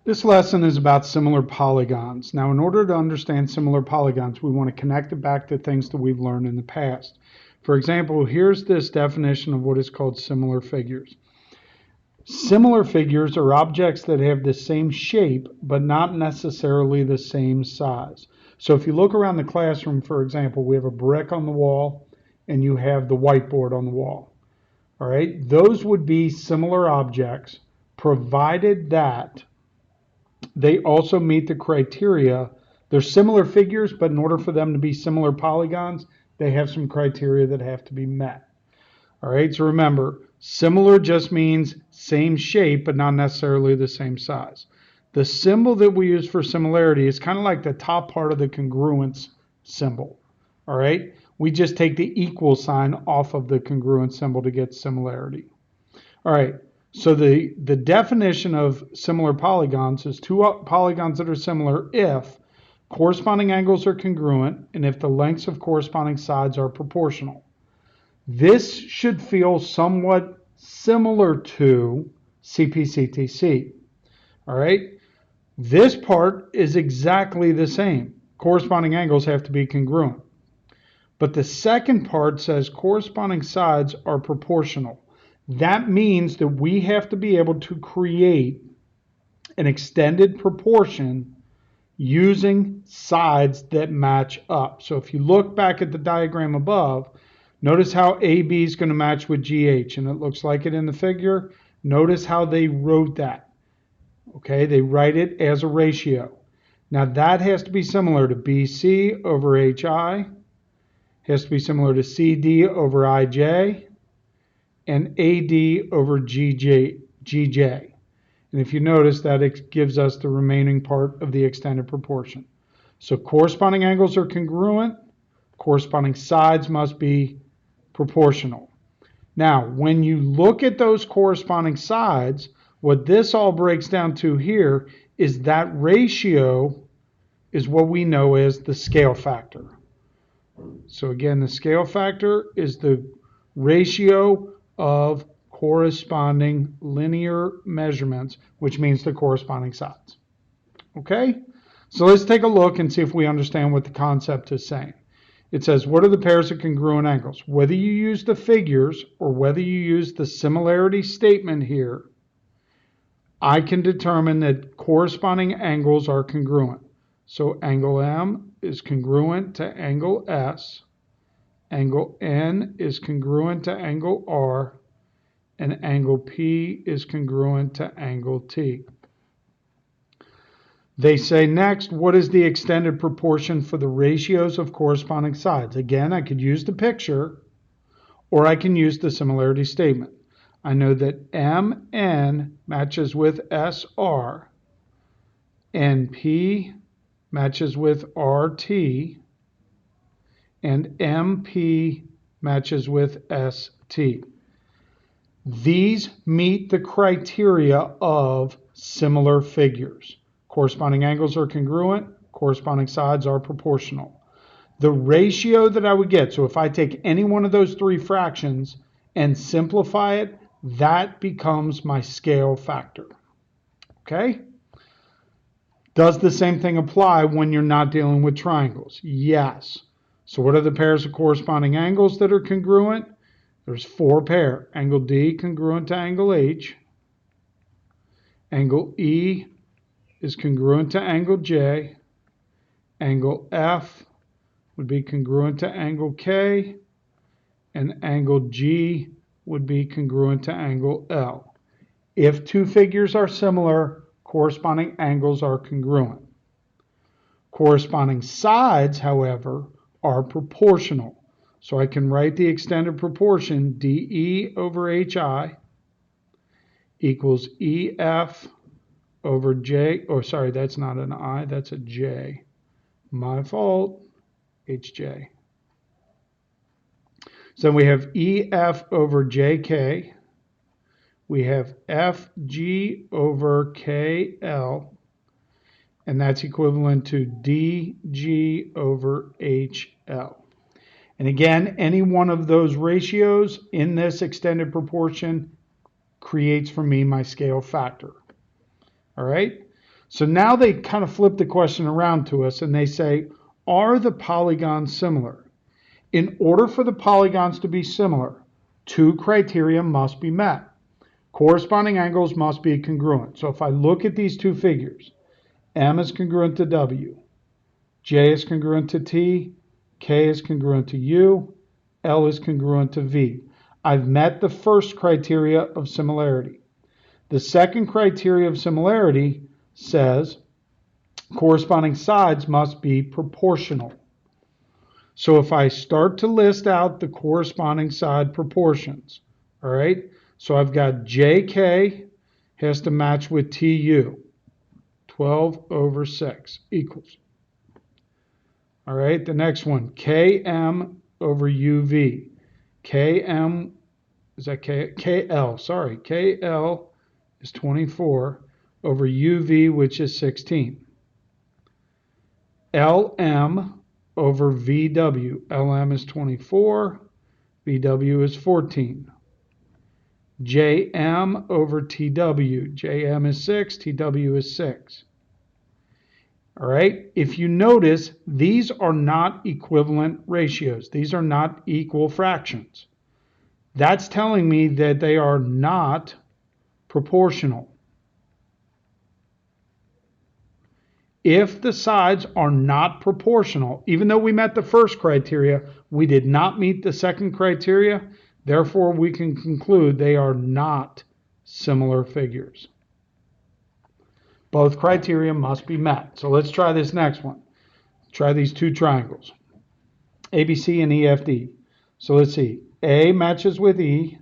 This lesson is about similar polygons. Now, in order to understand similar polygons, we want to connect it back to things that we've learned in the past. For example, here's this definition of what is called similar figures. Similar figures are objects that have the same shape, but not necessarily the same size. So if you look around the classroom, for example, we have a brick on the wall and you have the whiteboard on the wall. All right, those would be similar objects, provided that they also meet the criteria. They're similar figures, but in order for them to be similar polygons, they have some criteria that have to be met. All right, so remember, similar just means same shape, but not necessarily the same size. The symbol that we use for similarity is kind of like the top part of the congruence symbol. All right, we just take the equal sign off of the congruent symbol to get similarity. All right, so the definition of similar polygons is two polygons that are similar if corresponding angles are congruent and if the lengths of corresponding sides are proportional. This should feel somewhat similar to CPCTC. All right, this part is exactly the same. Corresponding angles have to be congruent. But the second part says corresponding sides are proportional. That means that we have to be able to create an extended proportion using sides that match up. So if you look back at the diagram above, notice how AB is going to match with GH, and it looks like it in the figure. Notice how they wrote that. Okay, they write it as a ratio. Now that has to be similar to BC over HI, has to be similar to CD over IJ, and AD over GJ. And if you notice that, it gives us the remaining part of the extended proportion. So corresponding angles are congruent, corresponding sides must be proportional. Now, when you look at those corresponding sides, what this all breaks down to here is that ratio is what we know as the scale factor. So again, the scale factor is the ratio of corresponding linear measurements, which means the corresponding sides. Okay? So let's take a look and see if we understand what the concept is saying. It says, what are the pairs of congruent angles? Whether you use the figures or whether you use the similarity statement here, I can determine that corresponding angles are congruent. So angle M is congruent to angle S, angle N is congruent to angle R, and angle P is congruent to angle T. They say next, what is the extended proportion for the ratios of corresponding sides? Again, I could use the picture or I can use the similarity statement. I know that MN matches with SR and P matches with RT and MP matches with ST. These meet the criteria of similar figures. Corresponding angles are congruent, corresponding sides are proportional. The ratio that I would get, so if I take any one of those three fractions and simplify it, that becomes my scale factor. Okay? Does the same thing apply when you're not dealing with triangles? Yes. So what are the pairs of corresponding angles that are congruent? There's four pairs. Angle D congruent to angle H. Angle E is congruent to angle J. Angle F would be congruent to angle K. And angle G would be congruent to angle L. If two figures are similar, corresponding angles are congruent. Corresponding sides, however, are proportional. So I can write the extended proportion DE over HI equals EF over J, oh sorry, that's not an I, that's a J. My fault, HJ. So we have EF over JK. We have FG over KL. And that's equivalent to DG over HL. And again, any one of those ratios in this extended proportion creates for me my scale factor. All right? So now they kind of flip the question around to us and they say, are the polygons similar? In order for the polygons to be similar, two criteria must be met. Corresponding angles must be congruent. So if I look at these two figures, M is congruent to W, J is congruent to T, K is congruent to U, L is congruent to V. I've met the first criteria of similarity. The second criteria of similarity says corresponding sides must be proportional. So if I start to list out the corresponding side proportions, all right, so I've got JK has to match with TU, 12/6 equals. All right, the next one, KM over UV. KM, is that K? KL, sorry, KL is 24 over UV, which is 16. LM over VW. LM is 24, VW is 14. JM over TW. JM is 6, TW is 6. All right, if you notice, these are not equivalent ratios. These are not equal fractions. That's telling me that they are not proportional. If the sides are not proportional, even though we met the first criteria, we did not meet the second criteria. Therefore, we can conclude they are not similar figures. Both criteria must be met. So let's try this next one. Try these two triangles, ABC and EFD. So let's see. A matches with E.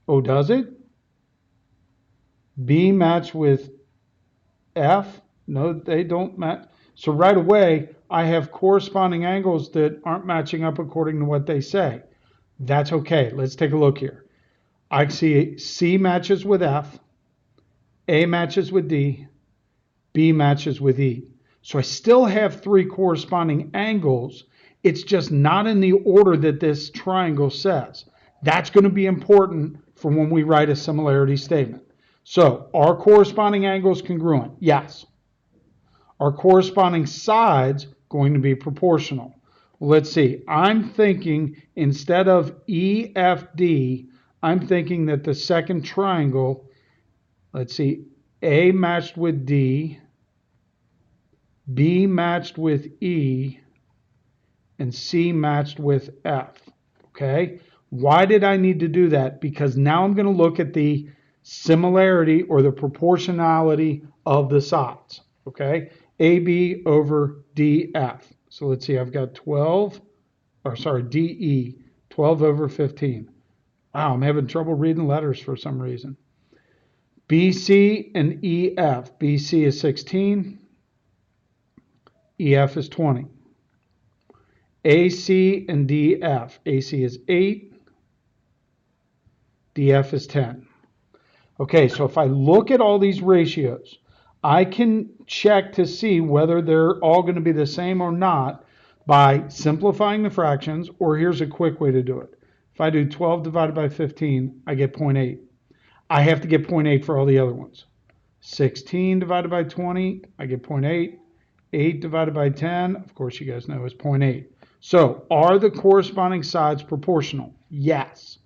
Oh, does it? B match with F. No, they don't match. So right away, I have corresponding angles that aren't matching up according to what they say. That's okay. Let's take a look here. I see C matches with F, A matches with D, B matches with E. So I still have three corresponding angles. It's just not in the order that this triangle says. That's going to be important for when we write a similarity statement. So are corresponding angles congruent? Yes. Are corresponding sides going to be proportional? Well, let's see. I'm thinking instead of EFD, I'm thinking that the second triangle, let's see, A matched with D, B matched with E, and C matched with F. Okay? Why did I need to do that? Because now I'm going to look at the similarity or the proportionality of the sides. Okay? AB over DF. So let's see, I've got DE, 12 over 15. Wow, I'm having trouble reading letters for some reason. BC and EF. BC is 16, EF is 20. AC and DF. AC is 8, DF is 10. Okay, so if I look at all these ratios, I can check to see whether they're all going to be the same or not by simplifying the fractions, or here's a quick way to do it. If I do 12 divided by 15, I get 0.8. I have to get 0.8 for all the other ones. 16 divided by 20, I get 0.8. 8 divided by 10, of course you guys know, is 0.8. So are the corresponding sides proportional? Yes.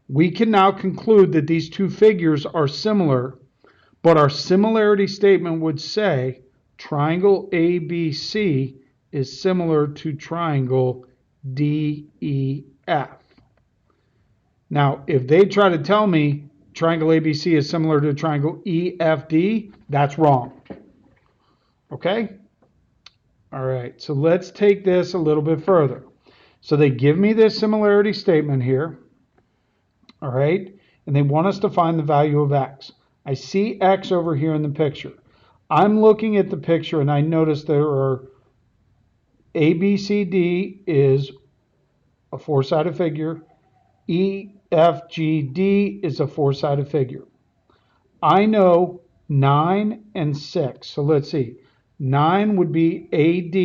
We can now conclude that these two figures are similar, but our similarity statement would say triangle ABC is similar to triangle DEF. Now, if they try to tell me triangle ABC is similar to triangle EFD, that's wrong. Okay? All right, so let's take this a little bit further. So they give me this similarity statement here. All right, and they want us to find the value of X. I see X over here in the picture. I'm looking at the picture and I notice there are ABCD is a four-sided figure. EFGD is a four-sided figure. I know 9 and 6. So let's see. 9 would be AD.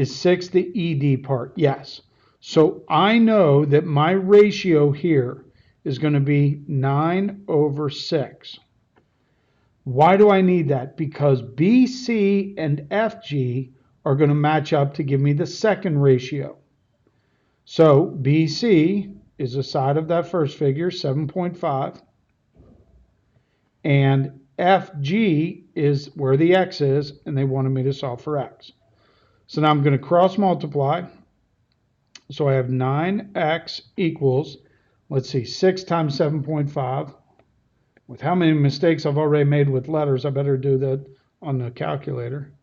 Is 6 the ED part? Yes. So I know that my ratio here is going to be 9/6. Why do I need that? Because BC and FG are going to match up to give me the second ratio. So BC is the side of that first figure, 7.5. And FG is where the x is, and they wanted me to solve for x. So now I'm going to cross multiply. So I have 9x equals, let's see, 6 times 7.5. With how many mistakes I've already made with letters, I better do that on the calculator.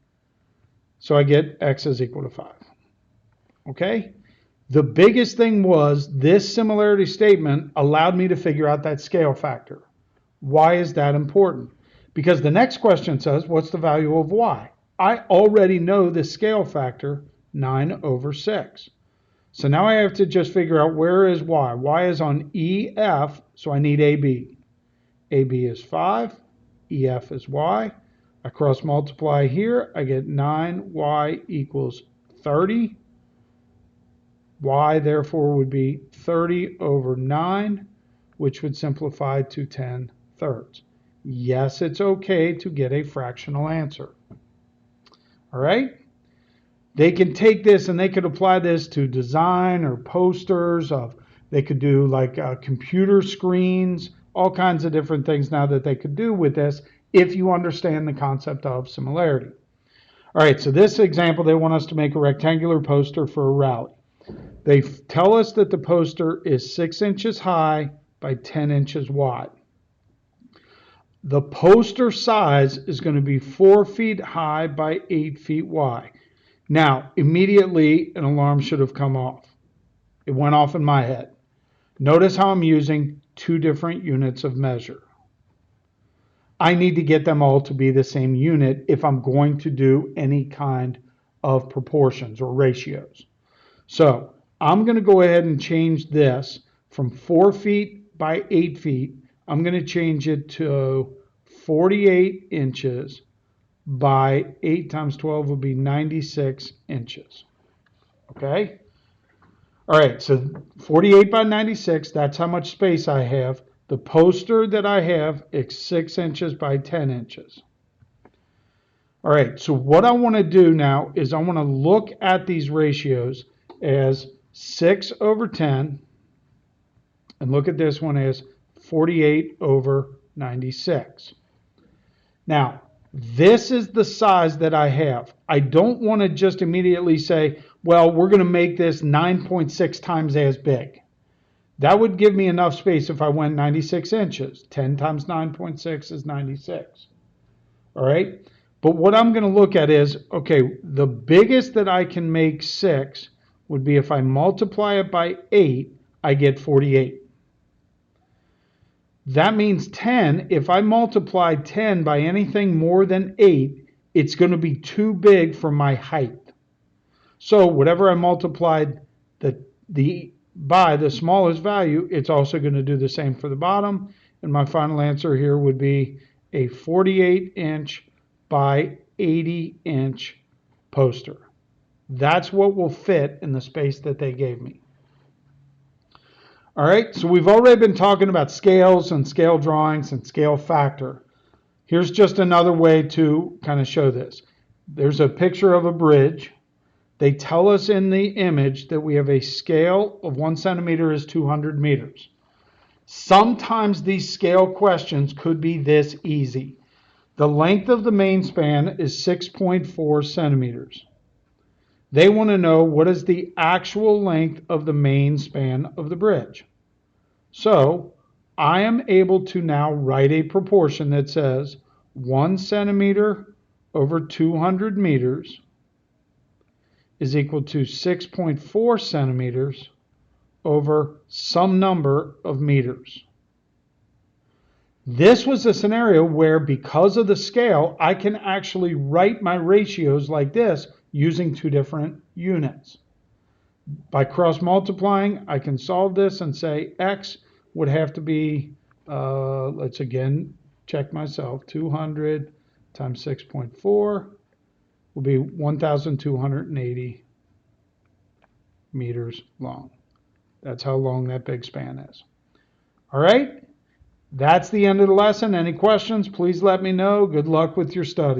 So I get x is equal to 5. Okay? The biggest thing was this similarity statement allowed me to figure out that scale factor. Why is that important? Because the next question says, what's the value of y? I already know the scale factor, 9 over 6. So now I have to just figure out where is y. Y is on EF, so I need AB. AB is 5, EF is y. I cross multiply here, I get 9y equals 30. Y therefore would be 30 over 9, which would simplify to 10/3. Yes, it's okay to get a fractional answer. All right? They can take this and they could apply this to design or posters of, they could do like computer screens, all kinds of different things now that they could do with this if you understand the concept of similarity. All right, so this example, they want us to make a rectangular poster for a rally. They tell us that the poster is 6 inches high by 10 inches wide. The poster size is going to be 4 feet high by 8 feet wide. Now, immediately an alarm should have come off. It went off in my head. Notice how I'm using 2 different units of measure. I need to get them all to be the same unit if I'm going to do any kind of proportions or ratios. So I'm going to go ahead and change this from 4 feet by 8 feet. I'm going to change it to 48 inches by 8 times 12 will be 96 inches. Okay? All right, so 48 by 96, that's how much space I have. The poster that I have is 6 inches by 10 inches. All right, so what I want to do now is I want to look at these ratios as 6 over 10, and look at this one as 48 over 96. Now, this is the size that I have. I don't want to just immediately say, well, we're going to make this 9.6 times as big. That would give me enough space if I went 96 inches. 10 times 9.6 is 96. All right? But what I'm going to look at is, okay, the biggest that I can make 6 would be if I multiply it by 8, I get 48. That means 10, if I multiply 10 by anything more than 8, it's going to be too big for my height. So whatever I multiplied by the smallest value, it's also going to do the same for the bottom. And my final answer here would be a 48-inch by 80-inch poster. That's what will fit in the space that they gave me. All right, so we've already been talking about scales and scale drawings and scale factor. Here's just another way to kind of show this. There's a picture of a bridge. They tell us in the image that we have a scale of 1 centimeter is 200 meters. Sometimes these scale questions could be this easy. The length of the main span is 6.4 centimeters. They want to know what is the actual length of the main span of the bridge. So I am able to now write a proportion that says 1 centimeter over 200 meters is equal to 6.4 centimeters over some number of meters. This was a scenario where, because of the scale, I can actually write my ratios like this using 2 different units. By cross multiplying, I can solve this and say x would have to be, let's again check myself, 200 times 6.4 will be 1,280 meters long. That's how long that big span is. All right? That's the end of the lesson. Any questions, please let me know. Good luck with your study.